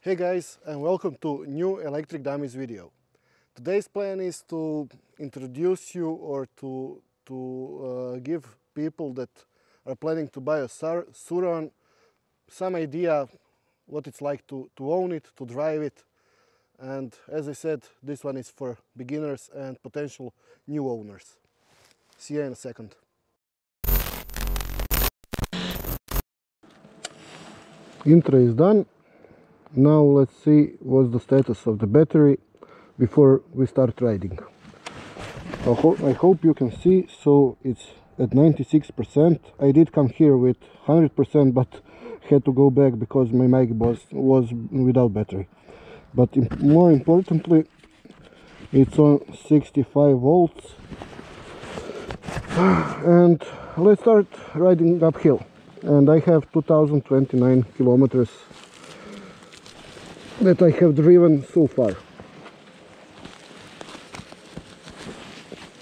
Hey guys, and welcome to new Electric Dummies video. Today's plan is to introduce you or to give people that are planning to buy a Surron some idea what it's like to own it, to drive it. And as I said, this one is for beginners and potential new owners. See you in a second. Intro is done. Now let's see what's the status of the battery before we start riding. I hope you can see, so it's at 96%. I did come here with 100%, but had to go back because my mic was without battery. But more importantly, it's on 65 volts. And let's start riding uphill. And I have 2029 kilometers that I have driven so far.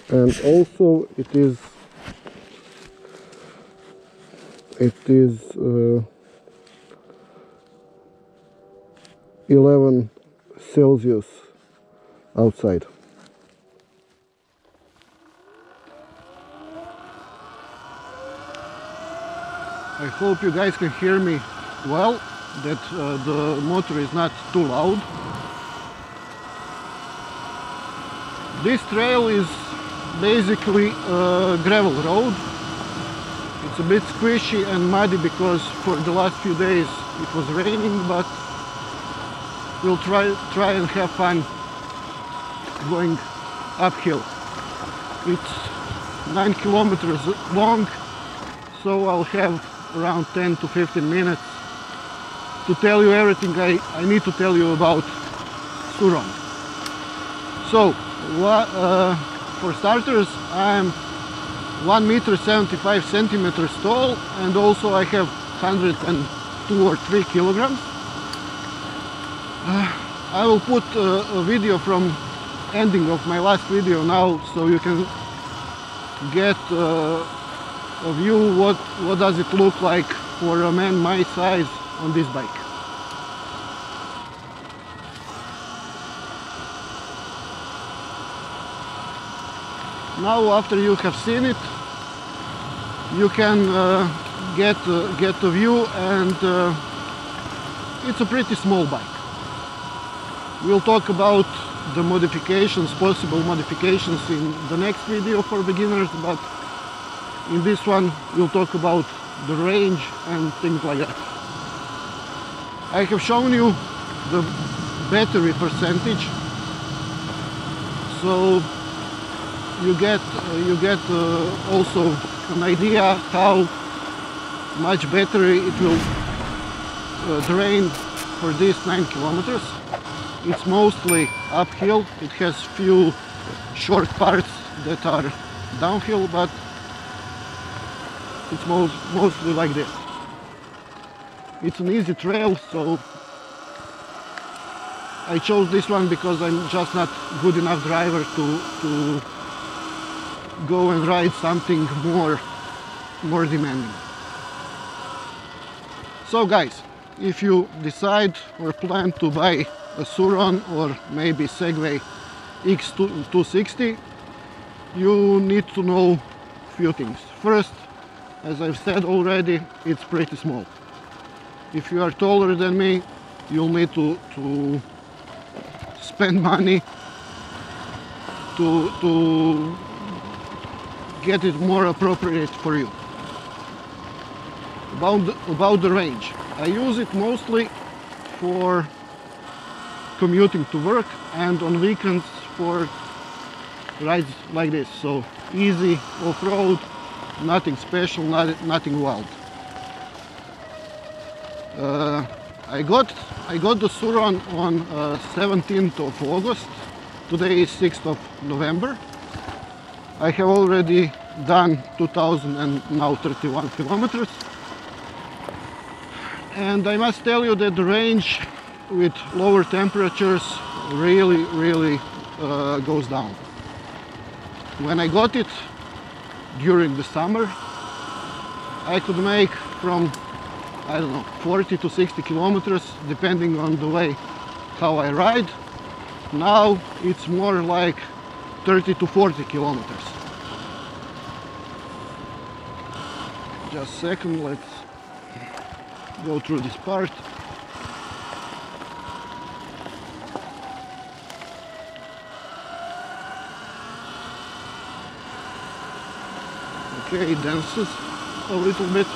And also it is 11 Celsius outside. I hope you guys can hear me well, that the motor is not too loud. This trail is basically a gravel road. It's a bit squishy and muddy because for the last few days it was raining, but we'll try and have fun going uphill. It's 9 kilometers long, so I'll have around 10 to 15 minutes to tell you everything I need to tell you about Surron. So, for starters, I'm 1 meter 75 centimeters tall, and also I have 102 or 3 kilograms. I will put a video from ending of my last video now, so you can get a view what does it look like for a man my size on this bike. Now, after you have seen it, you can get a view, and it's a pretty small bike. We'll talk about the modifications, possible modifications, in the next video for beginners, but in this one we'll talk about the range and things like that. I have shown you the battery percentage, so you get also an idea how much battery it will drain for these 9 kilometers. It's mostly uphill. It has few short parts that are downhill, but it's mostly like this. It's an easy trail, so I chose this one because I'm just not good enough driver to go and ride something more demanding. So guys, if you decide or plan to buy a Surron or maybe Segway X260, you need to know a few things. First, as I've said already, it's pretty small. If you are taller than me, you'll need to spend money to get it more appropriate for you. About the range, I use it mostly for commuting to work and on weekends for rides like this. So easy off-road, nothing special, nothing wild. I got the Surron on 17th of August. Today is 6th of November. I have already done 2031 kilometers. And I must tell you that the range with lower temperatures really goes down. When I got it during the summer, I could make from I don't know, 40 to 60 kilometers, depending on the way how I ride. Now it's more like 30 to 40 kilometers. Just a second, let's go through this part. Okay, it dances a little bit.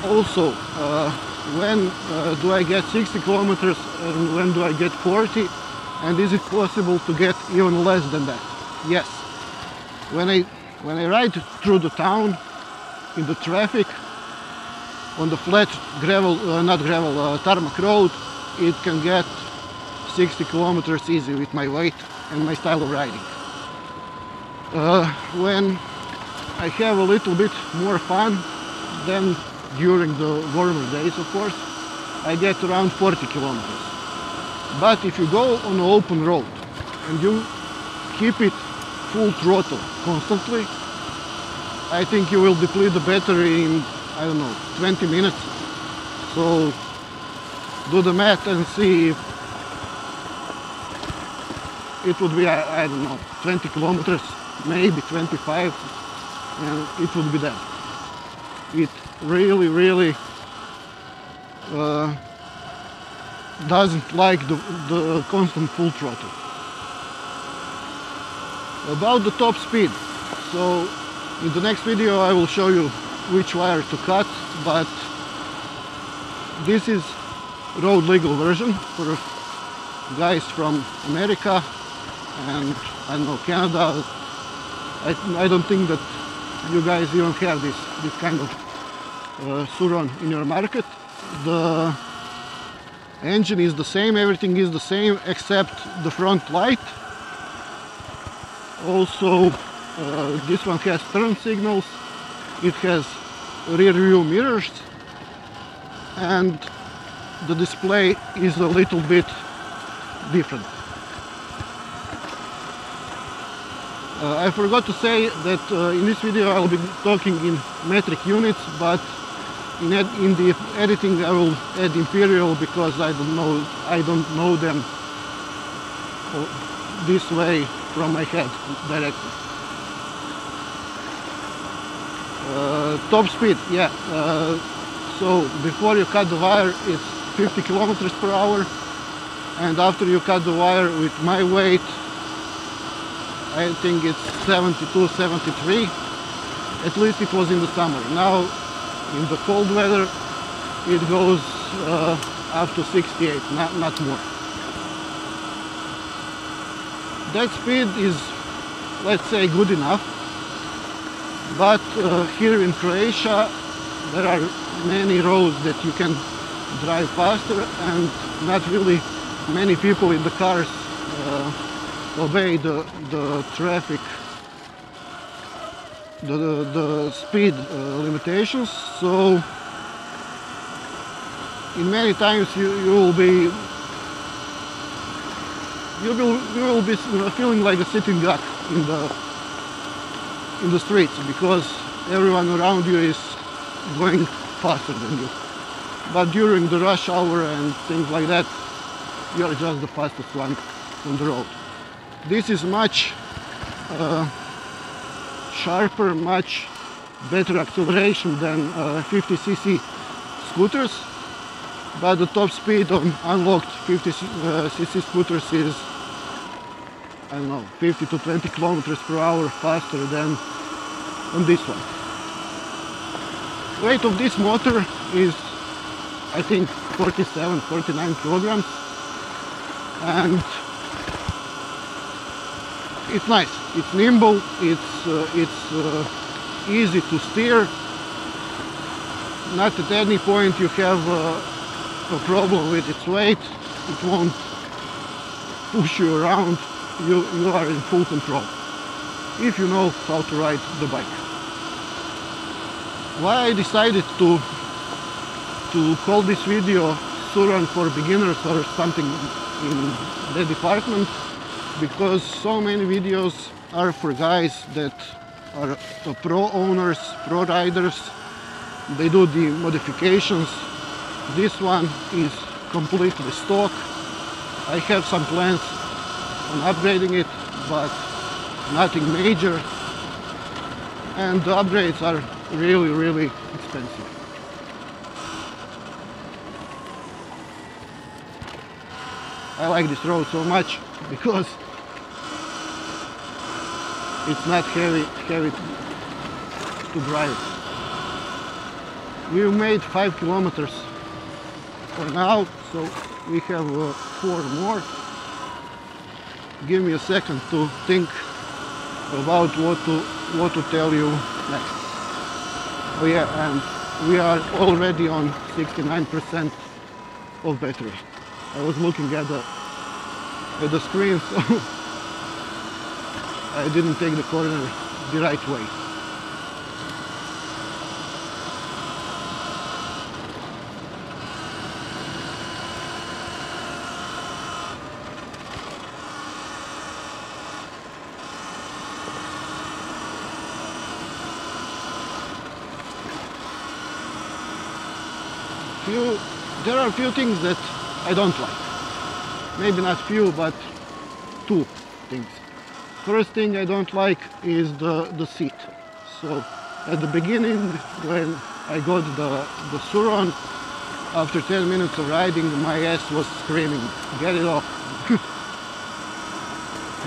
Also, when do I get 60 kilometers and when do I get 40? And is it possible to get even less than that? Yes. When I ride through the town, in the traffic, on the flat gravel, not gravel, tarmac road, it can get 60 kilometers easy with my weight and my style of riding. When I have a little bit more fun, then during the warmer days, of course, I get around 40 kilometers. But if you go on an open road and you keep it full throttle constantly, I think you will deplete the battery in, I don't know, 20 minutes. So do the math and see if it would be, I don't know, 20 kilometers, maybe 25, and it would be that. It really doesn't like the constant full throttle. About the top speed, so in the next video I will show you which wire to cut, but this is road legal version for guys from America and I don't know, Canada. I don't think that you guys even have this kind of Surron in your market. The engine is the same, everything is the same except the front light. Also, this one has turn signals, it has rear view mirrors, and the display is a little bit different. I forgot to say that in this video I'll be talking in metric units, but in the editing I will add imperial because I don't know them this way from my head directly. Top speed, yeah. So before you cut the wire it's 50 kilometers per hour, and after you cut the wire with my weight, I think it's 72, 73. At least it was in the summer. Now in the cold weather it goes up to 68, not more. That speed is, let's say, good enough, but here in Croatia there are many roads that you can drive faster, and not really many people in the cars obey the traffic, the speed limitations. So in many times you will be feeling like a sitting duck in the streets, because everyone around you is going faster than you. But during the rush hour and things like that, you are just the fastest one on the road. This is much sharper, much better acceleration than 50cc scooters, but the top speed on unlocked 50cc scooters is, I don't know, 50 to 20 kilometers per hour faster than on this one. Weight of this motor is, I think, 47, 49 kilograms, and it's nice, it's nimble, it's easy to steer. Not at any point you have a problem with its weight, it won't push you around, you are in full control, if you know how to ride the bike. Why I decided to call this video Surron for beginners or something in that department, because so many videos are for guys that are pro owners, pro riders. They do the modifications. This one is completely stock. I have some plans on upgrading it, but nothing major. And the upgrades are really expensive. I like this road so much because it's not heavy to drive. We've made 5 kilometers for now, so we have 4 more. Give me a second to think about what to tell you next. Oh yeah, and we are already on 69% of battery. I was looking at the screen, so I didn't take the corner the right way. There are a few things that I don't like. Maybe not few, but 2 things. First thing I don't like is the seat. So at the beginning, when I got the Surron, after 10 minutes of riding, my ass was screaming, "Get it off!"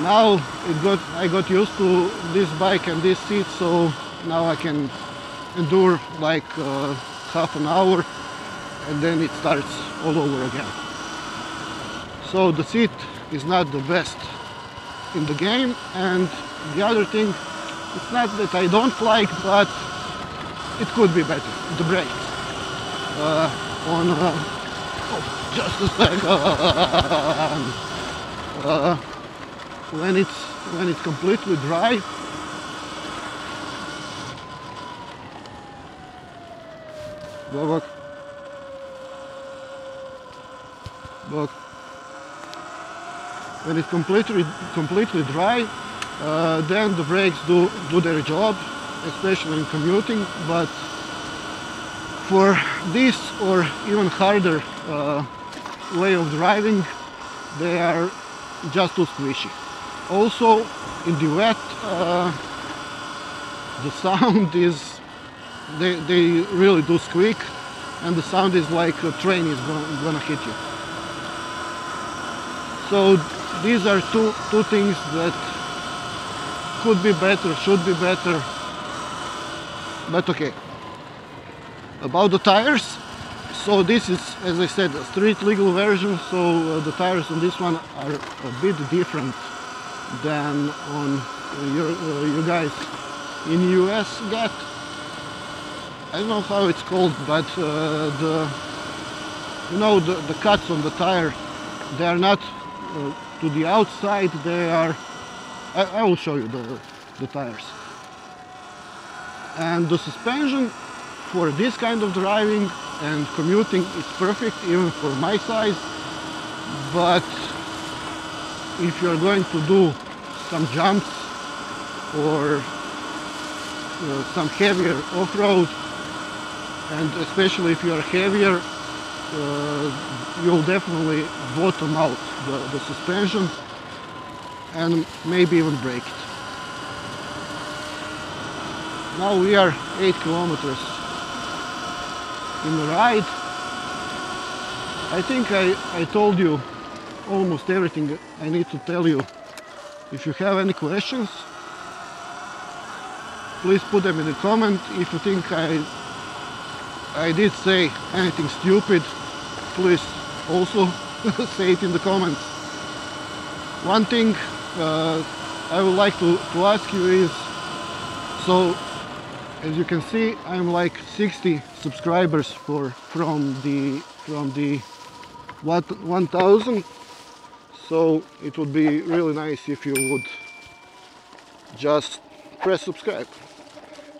Now I got used to this bike and this seat, so now I can endure like half an hour, and then it starts all over again. So the seat is not the best in the game, and the other thing, it's not that I don't like, but it could be better. The brakes. Just a second. When it's completely dry, look. When it's completely dry, then the brakes do their job, especially in commuting. But for this or even harder way of driving, they are just too squishy. Also, in the wet, the sound is, they really do squeak, and the sound is like a train is gonna hit you. So these are two things that could be better, should be better, but okay. About the tires, so this is, as I said, a street legal version, so the tires on this one are a bit different than on you guys in US get. I don't know how it's called, but the cuts on the tire, they are not to the outside, they are, I will show you the tires. And the suspension for this kind of driving and commuting is perfect, even for my size. But if you're going to do some jumps or some heavier off-road, and especially if you are heavier, you'll definitely bottom out the suspension and maybe even break it. Now we are 8 kilometers in the ride. I think I told you almost everything I need to tell you. If you have any questions, please put them in the comment. If you think I did say anything stupid, please also say it in the comments. One thing I would like to ask you is, so as you can see, I'm like 60 subscribers from the 1000, so it would be really nice if you would just press subscribe.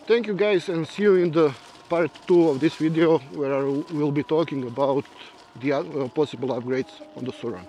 Thank you guys, and see you in the part 2 of this video, where I will be talking about the possible upgrades on the Surron.